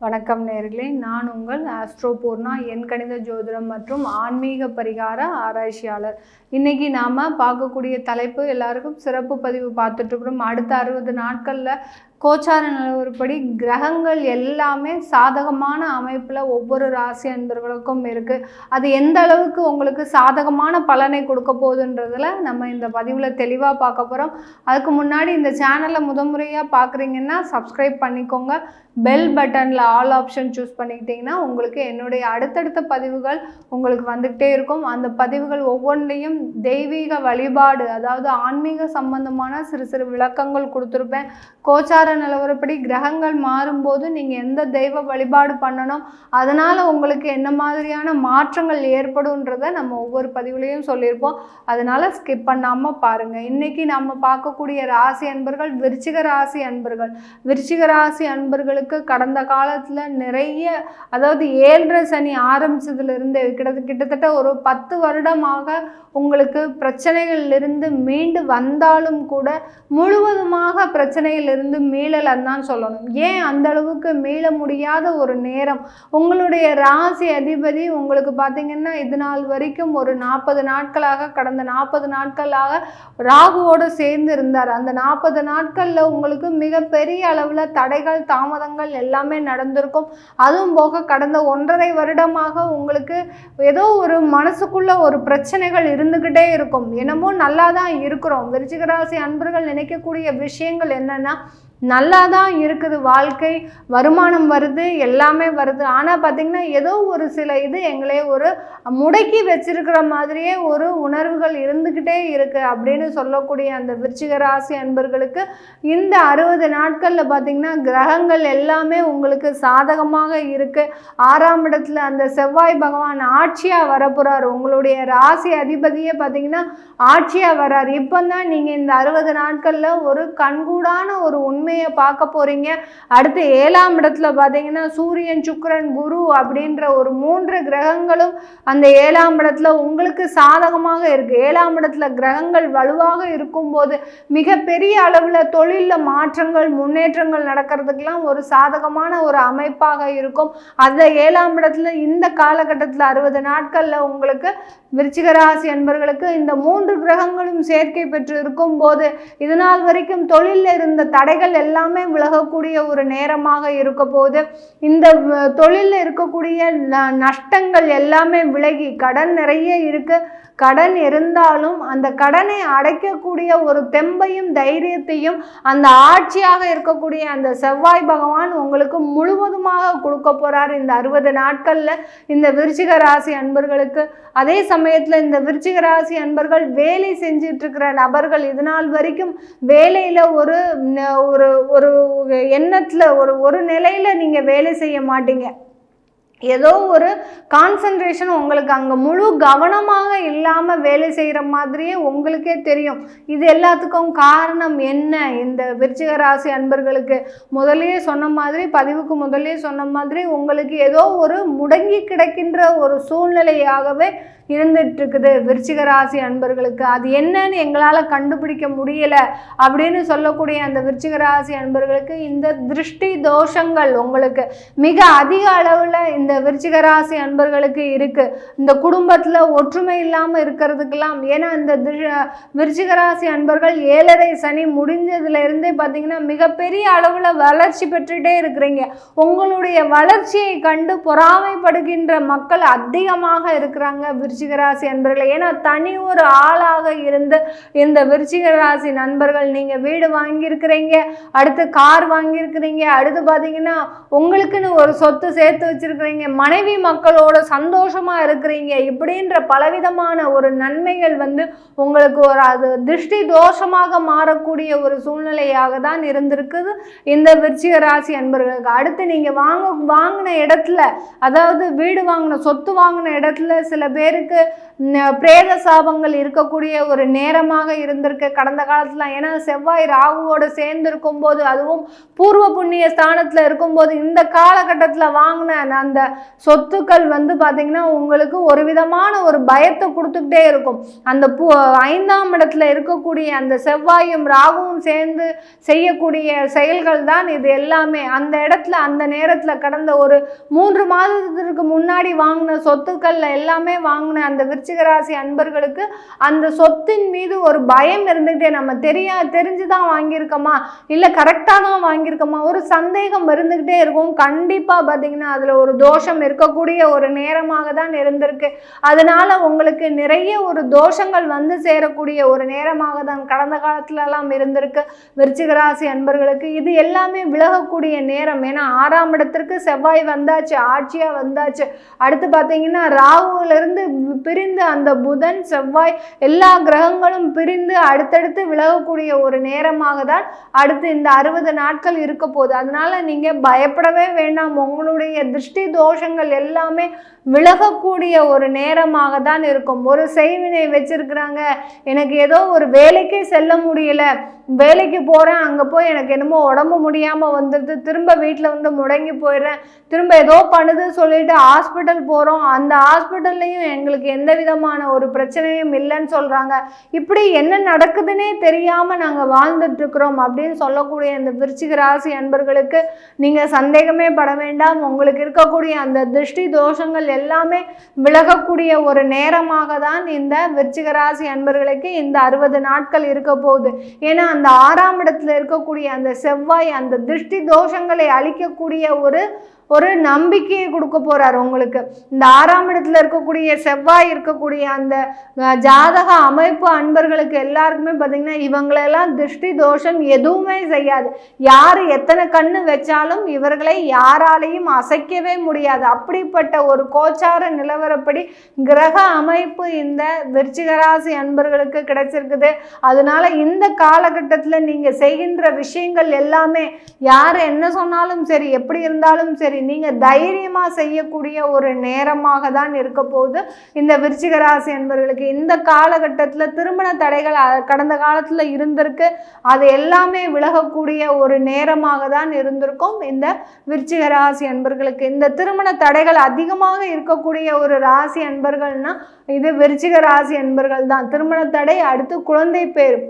வணக்கம் நேயர்களே, நான் உங்கள் ஆஸ்ட்ரோ பூர்ணா, எண் கணித ஜோதிடம் மற்றும் ஆன்மீக பரிகார ஆராய்ச்சியாளர். இன்னைக்கு நாம பார்க்கக்கூடிய தலைப்பு, எல்லாருக்கும் சிறப்பு பதிவு பார்த்துட்டு இருக்கிறோம். அடுத்த 60 நாட்களில் கோச்சார நிலவரப்படி கிரகங்கள் எல்லாமே சாதகமான அமைப்பில் ஒவ்வொரு ராசி அன்பர்களுக்கும் இருக்குது. அது எந்த அளவுக்கு உங்களுக்கு சாதகமான பலனை கொடுக்க போகுதுன்றதில் நம்ம இந்த பதிவில் தெளிவாக பார்க்க போகிறோம். அதுக்கு முன்னாடி இந்த சேனலை முதன்முறையாக பார்க்குறீங்கன்னா சப்ஸ்கிரைப் பண்ணிக்கோங்க. பெல் பட்டனில் ஆல் ஆப்ஷன் சூஸ் பண்ணிக்கிட்டிங்கன்னா உங்களுக்கு என்னுடைய அடுத்தடுத்த பதிவுகள் உங்களுக்கு வந்துக்கிட்டே இருக்கும். அந்த பதிவுகள் ஒவ்வொன்றையும் தெய்வீக வழிபாடு, அதாவது ஆன்மீக சம்பந்தமான சிறு சிறு விளக்கங்கள் கொடுத்துருப்பேன். கோச்சார நிலவரப்படி கிரகங்கள் மாறும்போது நீங்கள் எந்த தெய்வ வழிபாடு பண்ணணும், அதனால் உங்களுக்கு என்ன மாதிரியான மாற்றங்கள் ஏற்படும்ன்றதை நம்ம ஒவ்வொரு பதிவுலையும் சொல்லியிருப்போம். அதனால் ஸ்கிப் பண்ணாமல் பாருங்கள். இன்றைக்கி நம்ம பார்க்கக்கூடிய ராசி அன்பர்கள் விருச்சிக ராசி அன்பர்கள். விருச்சிக ராசி அன்பர்களுக்கு கடந்த காலத்தில் நிறைய, அதாவது 7.5 சனி ஆரம்பிச்சதுலேருந்து கிட்டத்தட்ட ஒரு 10 வருடமாக உங்களுக்கு பிரச்சனைகளிலிருந்து மீண்டு வந்தாலும் கூட முழுவதுமாக பிரச்சனையிலிருந்து மீளலன்னு தான் சொல்லணும். ஏன் அந்த அளவுக்கு மீள முடியாத ஒரு நேரம்? உங்களுடைய ராசி அதிபதி உங்களுக்கு பார்த்தீங்கன்னா இது நாள் வரைக்கும் ஒரு 40 நாட்களாக, கடந்த 40 நாட்களாக ராகுவோடு சேர்ந்து இருந்தார். அந்த 40 நாட்களில் உங்களுக்கு மிகப்பெரிய அளவில் தடைகள், தாமதங்கள் எல்லாமே நடந்திருக்கும். அதுவும் போக கடந்த 1.5 வருடமாக உங்களுக்கு ஏதோ ஒரு மனசுக்குள்ள ஒரு பிரச்சனைகள் இருந்துகிட்டே இருக்கும். என்னமோ நல்லா தான் இருக்கிறோம். விருச்சிக ராசி அன்பர்கள் நினைக்கக்கூடிய விஷயங்கள் என்னன்னா, நல்லா தான் இருக்குது, வாழ்க்கை வருமானம் வருது, எல்லாமே வருது, ஆனால் பார்த்திங்கன்னா ஏதோ ஒரு சில இது எங்களே ஒரு முடக்கி வச்சிருக்கிற மாதிரியே ஒரு உணர்வுகள் இருந்துக்கிட்டே இருக்குது அப்படின்னு சொல்லக்கூடிய அந்த விருச்சிக ராசி அன்பர்களுக்கு இந்த 60 நாட்களில் பார்த்திங்கன்னா கிரகங்கள் எல்லாமே உங்களுக்கு சாதகமாக இருக்குது. 6ஆம் இடத்துல அந்த செவ்வாய் பகவான் ஆட்சியாக வரப்போகிறார். உங்களுடைய ராசி அதிபதியே பார்த்திங்கன்னா ஆட்சியாக வர்றார். இப்போ தான் நீங்கள் இந்த 60 நாட்களில் ஒரு கண்கூடான ஒரு உண்மையை பார்க்க போறீங்க. அடுத்து 7ஆம் இடத்துல பார்த்தீங்கன்னா சூரியன், சுக்கிரன், குரு அப்படின்ற ஒரு 3 கிரகங்களும் அந்த 7ஆம் இடத்துல உங்களுக்கு சாதகமாக இருக்கு. 7ஆம் இடத்துல கிரகங்கள் வலுவாக இருக்கும்போது மிகப்பெரிய அளவில் தொழிலில் மாற்றங்கள், முன்னேற்றங்கள் நடக்கிறதுக்கெல்லாம் ஒரு சாதகமான ஒரு அமைப்பாக இருக்கும். அந்த 7ஆம் இடத்துல இந்த காலகட்டத்தில் 60 நாட்களில் உங்களுக்கு விருச்சிக ராசி அன்பர்களுக்கு இந்த 3 கிரகங்களும் சேர்க்கை பெற்று இருக்கும் போது இதனால் வரைக்கும் தொழிலில் இருந்த தடைகள் எல்லாமே விலகக்கூடிய ஒரு நேரமாக இருக்க போது, இந்த தொழிலில் இருக்கக்கூடிய நஷ்டங்கள் எல்லாமே விலகி, கடன் நிறைய இருக்கு, கடன் இருந்தாலும் அந்த கடனை அடைக்கக்கூடிய ஒரு தெம்பையும் தைரியத்தையும் அந்த ஆட்சியாக இருக்கக்கூடிய அந்த செவ்வாய் பகவான் உங்களுக்கு முழுவதுமாக கொடுக்க போறார் இந்த 60 நாட்கள்ல இந்த விருச்சிக ராசி அன்பர்களுக்கு. அதே சமயத்துல இந்த விருச்சிக ராசி அன்பர்கள் வேலை செஞ்சிட்டு இருக்கிற நபர்கள், இதனால் வரைக்கும் வேலையில ஒரு ஒரு எண்ணத்துல ஒரு நிலையில நீங்க வேலை செய்ய மாட்டீங்க. ஏதோ ஒரு கான்சன்ட்ரேஷன் உங்களுக்கு அங்கே முழு கவனமாக இல்லாமல் வேலை செய்கிற மாதிரியே உங்களுக்கே தெரியும். இது எல்லாத்துக்கும் காரணம் என்ன? இந்த விருச்சிக ராசி அன்பர்களுக்கு முதல்லயே சொன்ன மாதிரி, பதிவுக்கு முதல்லயே சொன்ன மாதிரி, உங்களுக்கு ஏதோ ஒரு முடங்கி கிடக்கின்ற ஒரு சூழ்நிலையாகவே இருந்துட்டு இருக்குது விருச்சிக ராசி அன்பர்களுக்கு. அது என்னன்னு எங்களால் கண்டுபிடிக்க முடியலை அப்படின்னு சொல்லக்கூடிய அந்த விருச்சிக ராசி அன்பர்களுக்கு இந்த திருஷ்டி தோஷங்கள் உங்களுக்கு மிக அதிக அளவில் இந்த விருச்சிக ராசி அன்பர்களுக்கு இருக்கு. இந்த குடும்பத்தில் ஒற்றுமை இல்லாமல் இருக்கிறதுக்கெல்லாம், ஏன்னா இந்த விருச்சிக ராசி அன்பர்கள் 7.5 சனி முடிஞ்சதுல இருந்தே பார்த்தீங்கன்னா மிகப்பெரிய அளவில் வளர்ச்சி பெற்றுட்டே இருக்கிறீங்க. உங்களுடைய வளர்ச்சியை கண்டு பொறாமைப்படுகின்ற மக்கள் அதிகமாக இருக்கிறாங்க விருச்சிக ராசி அன்பர்கள். ஏன்னா தனி ஒரு ஆளாக இருந்து இந்த விருச்சிக ராசி நண்பர்கள், நீங்க வீடு வாங்கியிருக்கிறீங்க, அடுத்து கார் வாங்கியிருக்கிறீங்க, அடுத்து பார்த்தீங்கன்னா உங்களுக்குன்னு ஒரு சொத்து சேர்த்து வச்சிருக்கிறீங்க, மனைவி மக்களோட சந்தோஷமா இருக்கிறீங்க, இப்படின்ற பலவிதமான ஒரு நன்மைகள் உங்களுக்கு ஒரு அது திருஷ்டி தோஷமாக மாறக்கூடிய ஒரு சூழ்நிலையாக தான் இருந்திருக்குது இந்த விருச்சிக ராசி அன்பர்களுக்கு. அடுத்து நீங்க வாங்கின இடத்துல, அதாவது வீடு வாங்கின, சொத்து வாங்கின இடத்துல சில பேருக்கு பிரேத சாபங்கள் இருக்கக்கூடிய ஒரு நேரமாக இருந்திருக்கு கடந்த காலத்துல. ஏன்னா செவ்வாய் ராகுவோட சேர்ந்து இருக்கும் போது, அதுவும் பூர்வ புண்ணிய ஸ்தானத்துல இருக்கும்போது, இந்த காலகட்டத்துல வாங்கின அந்த சொத்துக்கள் பாத்தீங்கன்னா உங்களுக்கு ஒரு விதமான ஒரு பயத்தை கொடுத்துக்கிட்டே இருக்கும். அந்த 5ஆம் இடத்துல இருக்கக்கூடிய அந்த செவ்வாயும் ராகுவும் சேர்ந்து செய்யக்கூடிய செயல்கள் தான் இது எல்லாமே. அந்த இடத்துல அந்த நேரத்துல கடந்த ஒரு 3 மாதத்திற்கு முன்னாடி வாங்கின சொத்துக்கள்ல எல்லாமே வாங்கின அந்த விருச்சிக ராசி அன்பர்களுக்கு அந்த சொத்தின் மீது ஒரு பயம் இருந்துகிட்டே, நம்ம தெரிஞ்சுதான் வாங்கியிருக்கோமா இல்ல கரெக்டா தான் வாங்கியிருக்கோமா, ஒரு சந்தேகம் இருந்துகிட்டே இருக்கும். கண்டிப்பா பாத்தீங்கன்னா அதுல ஒரு தோஷம் இருக்கக்கூடிய ஒரு நேரமாக தான் இருந்திருக்கு. அதனால உங்களுக்கு நிறைய ஒரு தோஷங்கள் சேரக்கூடிய ஒரு நேரமாக தான் கடந்த காலத்துல எல்லாம் இருந்திருக்கு விருச்சிக ராசி அன்பர்களுக்கு. இது எல்லாமே விலகக்கூடிய நேரம். ஏன்னா 6ஆம் இடத்திற்கு செவ்வாய் வந்தாச்சு, ஆட்சியா வந்தாச்சு. அடுத்து பாத்தீங்கன்னா ராகுல இருந்து பிரிந்து அந்த புதன் செவ்வாய் எல்லா கிரகங்களும் பிரிந்து அடுத்தடுத்து விலகக்கூடிய ஒரு நேரமாக தான் அடுத்து இந்த 60 நாட்கள் இருக்க போகுது. அதனால நீங்க பயப்படவே வேண்டாம். உங்களுடைய திருஷ்டி தோஷங்கள் எல்லாமே விலகக்கூடிய ஒரு நேரமாக தான் இருக்கும். ஒரு செய்வினை வச்சிருக்கிறாங்க, எனக்கு ஏதோ ஒரு வேலைக்கே செல்ல முடியல, வேலைக்கு போறேன், அங்க போய் எனக்கு என்னமோ உடம்பு முடியாம வந்துடுது, திரும்ப வீட்டில் முடங்கி போயிடுறேன், திரும்ப ஏதோ பண்ணுது சொல்லிட்டு ஹாஸ்பிட்டல் போறோம், அந்த ஹாஸ்பிட்டல்லையும் எங்களுக்கு எந்த விதமான ஒரு பிரச்சனையும் இல்லைன்னு சொல்றாங்க. இப்படி என்ன நடக்குதுன்னே தெரியாம நாங்க வாழ்ந்துட்டு இருக்கிறோம் அப்படின்னு சொல்லக்கூடிய இந்த விருச்சிக ராசி அன்பர்களுக்கு நீங்க சந்தேகமே பட வேண்டாம். உங்களுக்கு இருக்கக்கூடிய அந்த திருஷ்டி தோஷங்கள் எல்லாமே விலகக்கூடிய ஒரு நேரமாக தான் இந்த விருச்சிக ராசி அன்பர்களுக்கு இந்த 60 நாட்கள் இருக்க போகுது. ஏன்னா அந்த 6ஆம் இடத்துல இருக்கக்கூடிய அந்த செவ்வாய் அந்த திருஷ்டி தோஷங்களை அழிக்கக்கூடிய ஒரு நம்பிக்கையை கொடுக்க போறார் உங்களுக்கு. இந்த 6ஆம் இடத்துல இருக்கக்கூடிய செவ்வாய் இருக்கக்கூடிய அந்த ஜாதக அமைப்பு அன்பர்களுக்கு எல்லாருக்குமே பார்த்தீங்கன்னா இவங்களெல்லாம் திருஷ்டி தோஷம் எதுவுமே செய்யாது. யார் எத்தனை கண்ணு வச்சாலும் இவர்களை யாராலையும் அசைக்கவே முடியாது. அப்படிப்பட்ட ஒரு கோச்சார நிலவரப்படி கிரக அமைப்பு இந்த விருச்சிக ராசி அன்பர்களுக்கு கிடைச்சிருக்குது. அதனால இந்த காலகட்டத்தில் நீங்க செய்கின்ற விஷயங்கள் எல்லாமே யார் என்ன சொன்னாலும் சரி, எப்படி இருந்தாலும் சரி, நீங்க தைரியமா செய்யக்கூடிய ஒரு நேரமாக தான் இருக்க போகுது இந்த விருச்சிக ராசி அன்பர்களுக்கு. இந்த காலகட்டத்தில் திருமண தடைகள் கடந்த காலத்துல இருந்திருக்கு, அது எல்லாமே விலகக்கூடிய ஒரு நேரமாக தான் இருந்திருக்கும் இந்த விருச்சிக ராசி அன்பர்களுக்கு. இந்த திருமண தடைகள் அதிகமாக இருக்கக்கூடிய ஒரு ராசி அன்பர்கள்னா இது விருச்சிக ராசி அன்பர்கள் தான். திருமண தடை, அடுத்து குழந்தை பேர்,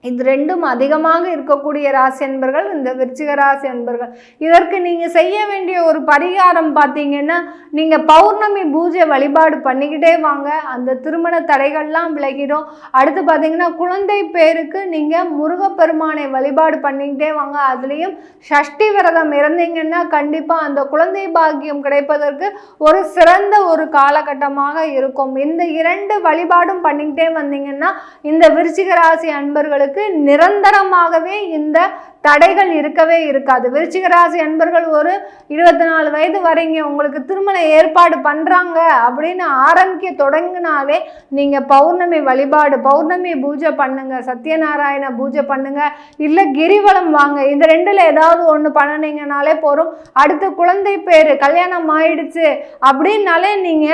இது ரெண்டும் அதிகமாக இருக்கக்கூடிய ராசி அன்பர்கள் இந்த விருச்சிக ராசி அன்பர்கள். இதற்கு நீங்க செய்ய வேண்டிய ஒரு பரிகாரம் பார்த்தீங்கன்னா, நீங்க பௌர்ணமி பூஜை வழிபாடு பண்ணிக்கிட்டே வாங்க, அந்த திருமண தடைகள்லாம் விலகிடும். அடுத்து பார்த்தீங்கன்னா குழந்தை பேருக்கு நீங்க முருகப்பெருமானை வழிபாடு பண்ணிக்கிட்டே வாங்க. அதுலேயும் சஷ்டி விரதம் இருந்தீங்கன்னா கண்டிப்பா அந்த குழந்தை பாக்கியம் கிடைப்பதற்கு ஒரு சிறந்த ஒரு காலகட்டமாக இருக்கும். இந்த 2 வழிபாடும் பண்ணிக்கிட்டே வந்தீங்கன்னா இந்த விருச்சிக ராசி அன்பர்களுக்கு நிரந்தரமாகவே இந்த தடைகள் இருக்கவே இருக்காது. விருச்சிக ராசி அன்பர்கள் ஒரு 24 வயது வரைங்க உங்களுக்கு திருமண ஏற்பாடு பண்றாங்க அப்படின்னு ஆரம்பிக்க தொடங்கினாலே நீங்க பௌர்ணமி வழிபாடு, பௌர்ணமி பூஜை பண்ணுங்க, சத்யநாராயண பூஜை பண்ணுங்க, இல்ல கிரிவலம் வாங்க. இந்த 2ல ஏதாவது ஒண்ணு பண்ணினீங்கனாலே போறோம். அடுத்து குழந்தை பேரு, கல்யாணம் ஆயிடுச்சு அப்படின்னாலே நீங்க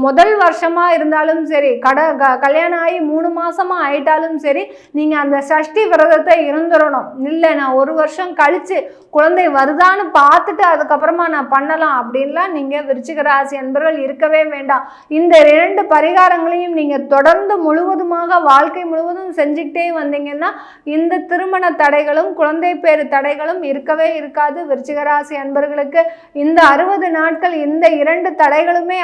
முதல் வருஷமா இருந்தாலும் சரி, கல்யாணம் ஆகி 3 மாசமா ஆயிட்டாலும் சரி, நீங்க அந்த சஷ்டி விரதத்தை இருந்துடணும். இல்லை நான் 1 வருஷம் கழிச்சு குழந்தை வருதான்னு பார்த்துட்டு அதுக்கப்புறமா நான் பண்ணலாம் அப்படின்லாம் நீங்க விருச்சிக ராசி அன்பர்கள் இருக்கவே வேண்டாம். இந்த 2 பரிகாரங்களையும் நீங்க தொடர்ந்து முழுவதுமாக வாழ்க்கை முழுவதும் செஞ்சுக்கிட்டே வந்தீங்கன்னா இந்த திருமண தடைகளும் குழந்தை பேரு தடைகளும் இருக்கவே இருக்காது விருச்சிக ராசி அன்பர்களுக்கு. இந்த 60 நாட்கள் இந்த 2 தடைகளுமே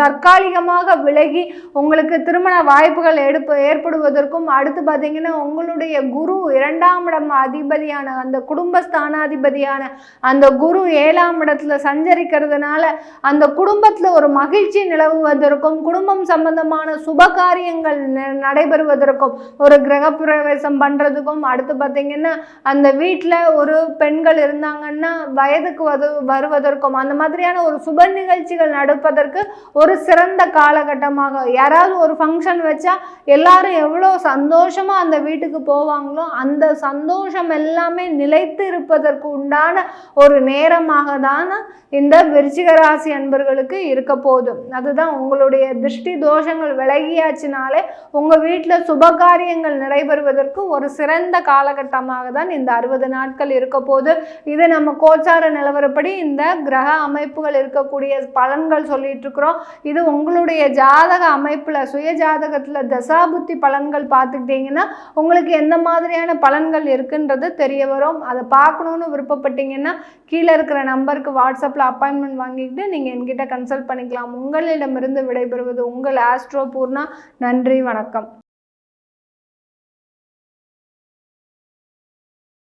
தற்காலிகமாக விலகி உங்களுக்கு திருமண வாய்ப்புகள் ஏற்படுவதற்கும், அடுத்து பார்த்தீங்கன்னா உங்களுடைய குரு 2ஆம் இடம் அதிபதியான அந்த குடும்பஸ்தானாதிபதியான அந்த குரு 7ஆம் இடத்துல சஞ்சரிக்கிறதுனால அந்த குடும்பத்துல ஒரு மகிழ்ச்சி நிலவுவதற்கும், குடும்பம் சம்பந்தமான சுபகாரியங்கள் நடைபெறுவதற்கும், ஒரு கிரகப்பிரவேசம் பண்றதுக்கும், அடுத்து பார்த்தீங்கன்னா அந்த வீட்டில் ஒரு பெண்கள் இருந்தாங்கன்னா வயதுக்கு வருவதற்கும், அந்த மாதிரியான ஒரு சுப நிகழ்ச்சிகள் நடப்பதற்கு ஒரு சிறந்த காலகட்டமாக. யாராவது ஒரு ஃபங்க்ஷன் வச்சா எல்லாரும் எவ்வளோ சந்தோஷமா அந்த வீட்டுக்கு போவாங்களோ அந்த சந்தோஷம் எல்லாமே நிலைத்து இருப்பதற்கு உண்டான ஒரு நேரமாக தான் இந்த விருச்சிக ராசி அன்பர்களுக்கு இருக்க போதும். அதுதான் உங்களுடைய திருஷ்டி தோஷங்கள் விலகியாச்சுனாலே உங்கள் வீட்டில் சுபகாரியங்கள் நடைபெறுவதற்கு ஒரு சிறந்த காலகட்டமாக தான் இந்த 60 நாட்கள் இருக்க போது. இது நம்ம கோச்சார நிலவரப்படி இந்த கிரக அமைப்புகள் இருக்கக்கூடிய பலன்கள் சொல்லிட்டு இருக்கிறோம். இது உங்களுடைய ஜாதக அமைப்பில் சுய ஜாதகத்தில் தசாபுத்தி பலன்கள் பார்த்துக்கிட்டிங்கன்னா உங்களுக்கு எந்த மாதிரியான பலன்கள் இருக்குன்றது தெரிய வரும். அதை பார்க்கணுன்னு விருப்பப்பட்டீங்கன்னா கீழே இருக்கிற நம்பருக்கு வாட்ஸ்அப்பில் அப்பாயின்மெண்ட் வாங்கிக்கிட்டு நீங்கள் என்கிட்ட கன்சல்ட் பண்ணிக்கலாம். உங்களிடமிருந்து விடைபெறுவது உங்கள் ஆஸ்ட்ரோ பூர்ணா. நன்றி, வணக்கம்.